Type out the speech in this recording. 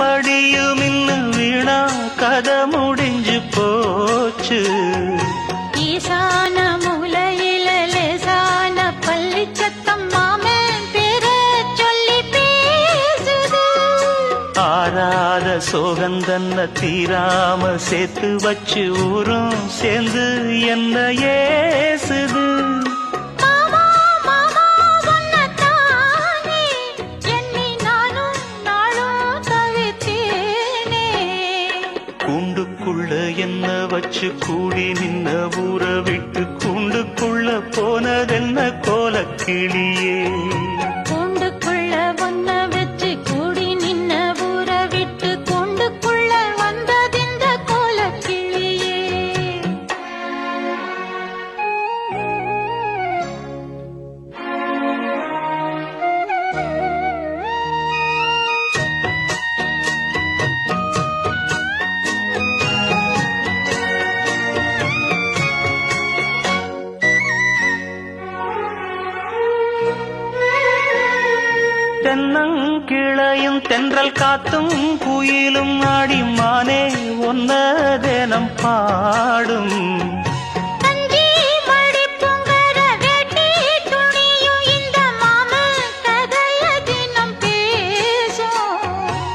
படியும் இன்னும் வீணா கதை முடிஞ்சு போச்சு. ஈசான மூலையில லேசான பள்ளி சத்தம் மாமன் பேர சொல்லி பேசுது. ஆறாத சோகந்தன்ன தீராம சேர்த்து வச்சு ஊரும் சேர்ந்து என்ன ஏசுது. கூண்டுக்குள்ள என்ன வச்சு கூடி நின்ன ஊற விட்டு கூண்டுக்குள்ள போனதென்ன கோலக்கிளியே. கூண்டுக்குள்ள ஒன்ன வச்சு கூடி நின்ன ஊற விட்டு கூண்டுக்குள்ள வந்ததிந்த கோலக்கிளியே. தென்னங்கிளையும் தென்றல் காத்தும் குயிலும் ஆடி மானே ஒன்ன தினம் பாடும்.